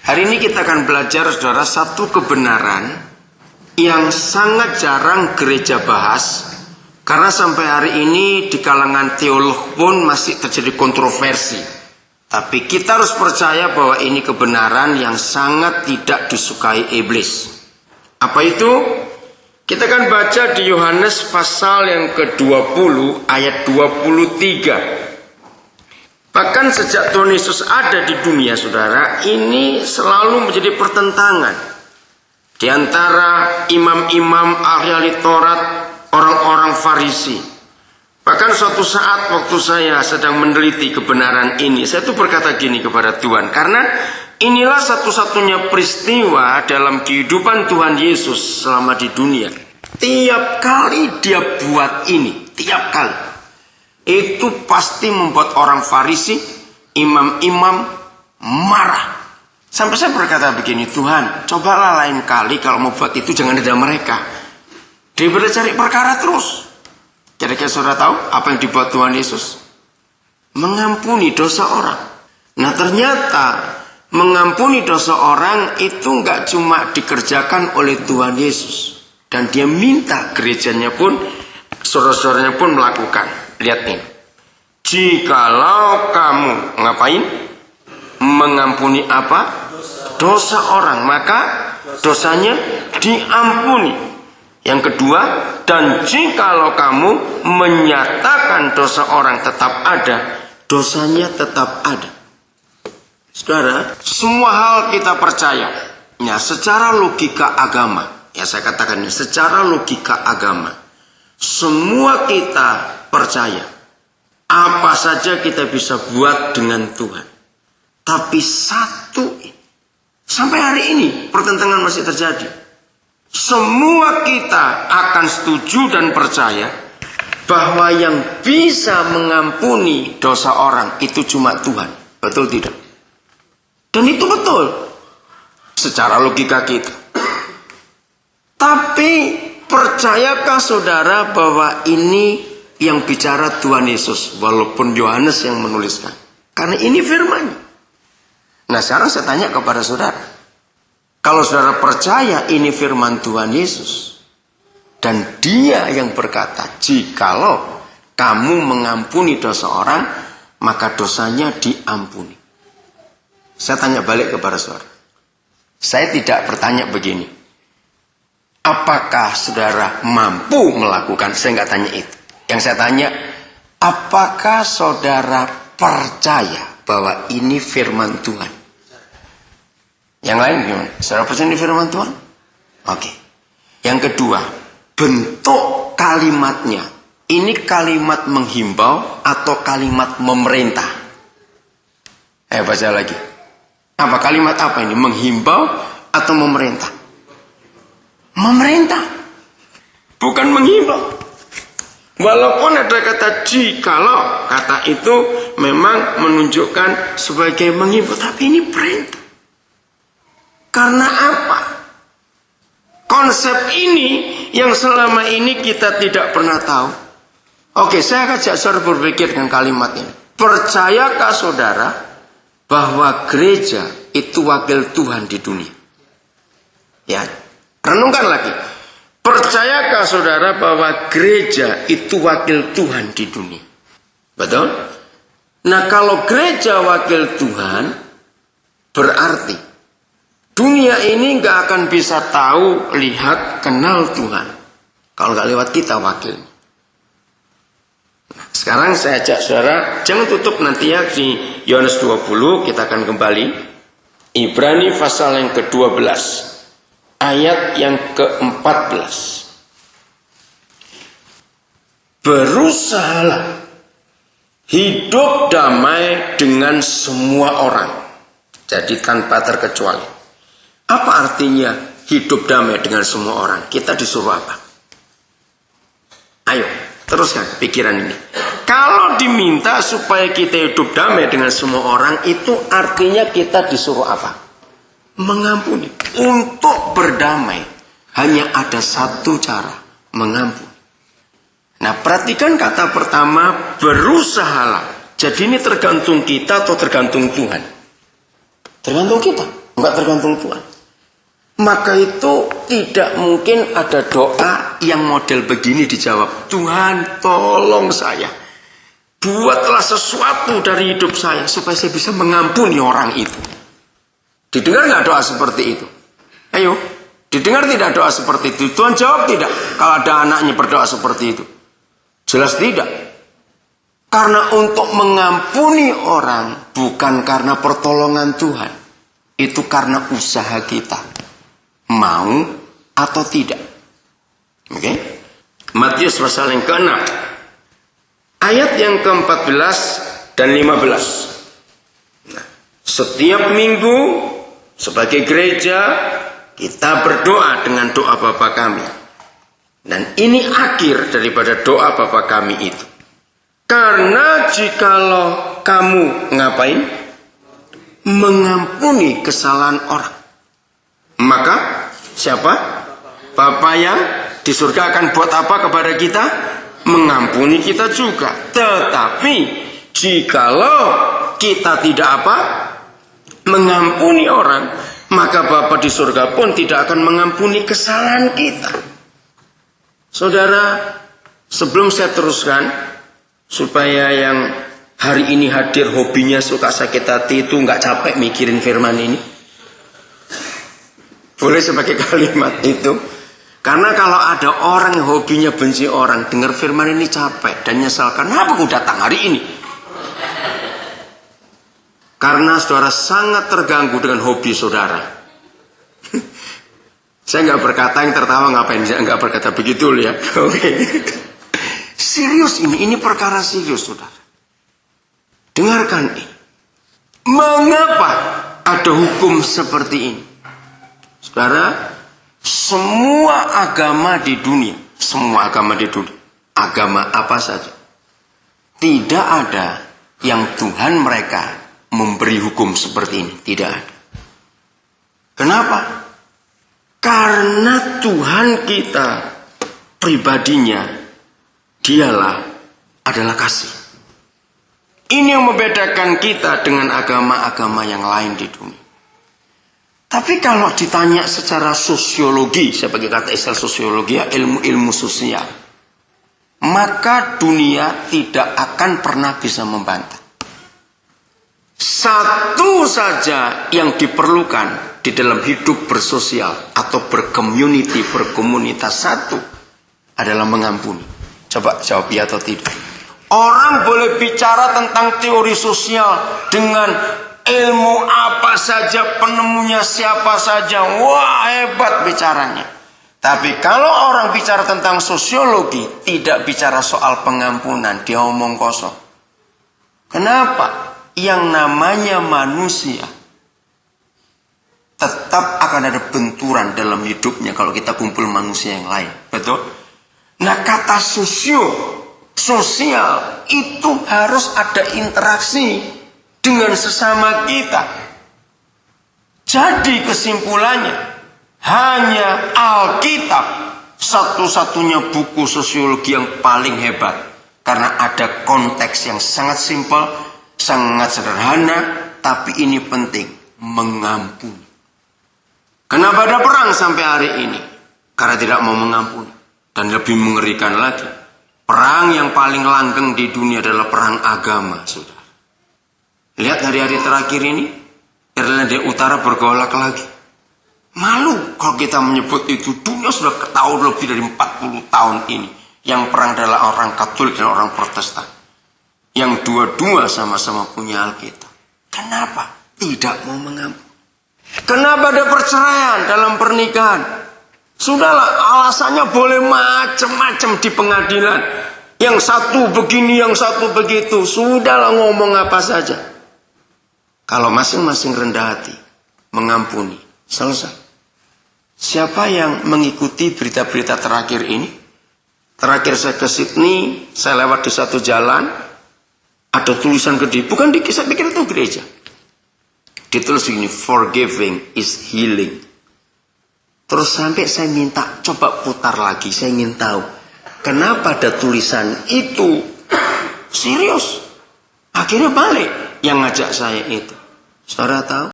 Hari ini kita akan belajar, saudara, satu kebenaran yang sangat jarang gereja bahas. Karena sampai hari ini di kalangan teolog pun masih terjadi kontroversi. Tapi kita harus percaya bahwa ini kebenaran yang sangat tidak disukai iblis. Apa itu? Kita akan baca di Yohanes pasal yang ke-20 ayat 23. Bahkan sejak Tuhan Yesus ada di dunia, saudara, ini selalu menjadi pertentangan di antara imam-imam ahli Taurat, orang-orang Farisi. Bahkan suatu saat waktu saya sedang meneliti kebenaran ini, saya tuh berkata gini kepada Tuhan, karena inilah satu-satunya peristiwa dalam kehidupan Tuhan Yesus selama di dunia. Tiap kali dia buat ini, tiap kali, itu pasti membuat orang Farisi, imam-imam marah. Sampai saya berkata begini, Tuhan, cobalah lain kali kalau mau buat itu jangan ada mereka. Daripada cari perkara terus. Kira-kira saudara tahu apa yang dibuat Tuhan Yesus? Mengampuni dosa orang. Nah ternyata mengampuni dosa orang itu nggak cuma dikerjakan oleh Tuhan Yesus. Dan dia minta gerejanya pun, saudara-saudaranya pun melakukan. Lihat nih, jikalau kamu ngapain? Mengampuni apa? Dosa orang, maka dosanya diampuni. Yang kedua, dan jikalau kamu menyatakan dosa orang tetap ada, dosanya tetap ada. Saudara, semua hal kita percaya. Ya, secara logika agama, ya saya katakan ini, secara logika agama, semua kita percaya apa saja kita bisa buat dengan Tuhan. Tapi satu, sampai hari ini pertentangan masih terjadi. Semua kita akan setuju dan percaya bahwa yang bisa mengampuni dosa orang itu cuma Tuhan. Betul tidak? Dan itu betul secara logika kita. Tapi percayakah saudara bahwa ini yang bicara Tuhan Yesus, walaupun Yohanes yang menuliskan? Karena ini firman-Nya. Nah sekarang saya tanya kepada saudara, kalau saudara percaya ini firman Tuhan Yesus, dan dia yang berkata, jikalau kamu mengampuni dosa orang, maka dosanya diampuni. Saya tanya balik kepada saudara. Saya tidak bertanya begini, apakah saudara mampu melakukan? Saya nggak tanya itu. Yang saya tanya, apakah saudara percaya bahwa ini firman Tuhan? Yang lain gimana? Saudara percaya ini firman Tuhan? Oke. Yang kedua, bentuk kalimatnya. Ini kalimat menghimbau atau kalimat memerintah? Baca lagi. Apa kalimat apa ini? Menghimbau atau memerintah? Memerintah. Bukan menghimbau. Walaupun ada kata jikalau, kata itu memang menunjukkan sebagai menghimbau, tapi ini perintah. Karena apa? Konsep ini yang selama ini kita tidak pernah tahu. Oke, saya ajak saudara berpikir dengan kalimat ini. Percayakah saudara bahwa gereja itu wakil Tuhan di dunia? Ya, renungkan lagi. Percayakah saudara bahwa gereja itu wakil Tuhan di dunia? Betul? Nah kalau gereja wakil Tuhan, berarti dunia ini gak akan bisa tahu, lihat, kenal Tuhan kalau gak lewat kita wakil. Nah, sekarang saya ajak saudara, jangan tutup nanti ya di Yohanes 20, kita akan kembali. Ibrani pasal yang ke-12. Ayat yang ke-14. Berusahalah hidup damai dengan semua orang. Jadi tanpa terkecuali. Apa artinya hidup damai dengan semua orang? Kita disuruh apa? Ayo, teruskan pikiran ini. Kalau diminta supaya kita hidup damai dengan semua orang, itu artinya kita disuruh apa? Mengampuni. Untuk berdamai hanya ada satu cara, mengampuni. Nah perhatikan kata pertama, berusahalah. Jadi ini tergantung kita atau tergantung Tuhan? Tergantung kita. Enggak tergantung Tuhan. Maka itu tidak mungkin ada doa yang model begini dijawab. Tuhan tolong saya. Buatlah sesuatu dari hidup saya supaya saya bisa mengampuni orang itu. Didengar nggak doa seperti itu? Ayo, didengar tidak doa seperti itu? Tuhan jawab tidak kalau ada anaknya berdoa seperti itu. Jelas tidak. Karena untuk mengampuni orang bukan karena pertolongan Tuhan. Itu karena usaha kita. Mau atau tidak. Oke? Matius pasal yang ke-6. Ayat yang ke-14 dan 15. Nah, setiap minggu sebagai gereja kita berdoa dengan doa Bapa kami. Dan ini akhir daripada doa Bapa kami itu. Karena jikalau kamu ngapain? Mengampuni kesalahan orang. Maka siapa? Bapa yang di surga akan buat apa kepada kita? Mengampuni kita juga. Tetapi jikalau kita tidak apa? Mengampuni orang, maka Bapa di surga pun tidak akan mengampuni kesalahan kita. Saudara, sebelum saya teruskan, supaya yang hari ini hadir hobinya suka sakit hati itu nggak capek mikirin firman ini. Boleh sebagai kalimat itu. Karena kalau ada orang yang hobinya benci orang, dengar firman ini capek dan nyesal. Kenapa aku datang hari ini? Karena saudara sangat terganggu dengan hobi saudara. Saya nggak berkata yang tertawa ngapain, saya nggak berkata begitu ya. Oke. Serius ini perkara serius saudara. Dengarkan ini. Mengapa ada hukum seperti ini? Saudara, semua agama di dunia, agama apa saja, tidak ada yang Tuhan mereka memberi hukum seperti ini. Tidak ada. Kenapa? Karena Tuhan kita pribadinya dialah adalah kasih. Ini yang membedakan kita dengan agama-agama yang lain di dunia. Tapi kalau ditanya secara sosiologi, saya pakai kata istilah sosiologi, ilmu-ilmu sosial, maka dunia tidak akan pernah bisa membantah. Satu saja yang diperlukan di dalam hidup bersosial atau bercommunity, berkomunitas, satu adalah mengampuni. Coba jawab ya atau tidak. Orang boleh bicara tentang teori sosial dengan ilmu apa saja, penemunya siapa saja, wah hebat bicaranya. Tapi kalau orang bicara tentang sosiologi, tidak bicara soal pengampunan, dia omong kosong. Kenapa? Yang namanya manusia tetap akan ada benturan dalam hidupnya kalau kita kumpul manusia yang lain. Betul? Nah, kata sosial itu harus ada interaksi dengan sesama kita. Jadi kesimpulannya, hanya Alkitab satu-satunya buku sosiologi yang paling hebat. Karena ada konteks yang sangat simpel, sangat sederhana, tapi ini penting, mengampuni. Kenapa ada perang sampai hari ini? Karena tidak mau mengampuni. Dan lebih mengerikan lagi, perang yang paling langgeng di dunia adalah perang agama, saudara. Lihat hari-hari terakhir ini, Irlandia Utara bergolak lagi. Malu kalau kita menyebut itu. Dunia sudah tahu lebih dari 40 tahun ini. Yang perang adalah orang Katolik dan orang Protestan. Yang dua-dua sama-sama punya Alkitab. Kenapa tidak mau mengampuni? Kenapa ada perceraian dalam pernikahan? Sudahlah, alasannya boleh macam-macam di pengadilan. Yang satu begini, yang satu begitu. Sudahlah, ngomong apa saja. Kalau masing-masing rendah hati, mengampuni, selesai. Siapa yang mengikuti berita-berita terakhir ini? Terakhir saya ke Sydney, saya lewat di satu jalan, ada tulisan gede. Bukan di, saya pikir itu gereja. Ditulis begini, forgiving is healing. Terus sampai saya minta, coba putar lagi, saya ingin tahu. Kenapa ada tulisan itu? Serius. Akhirnya balik yang ngajak saya itu. Saudara tahu?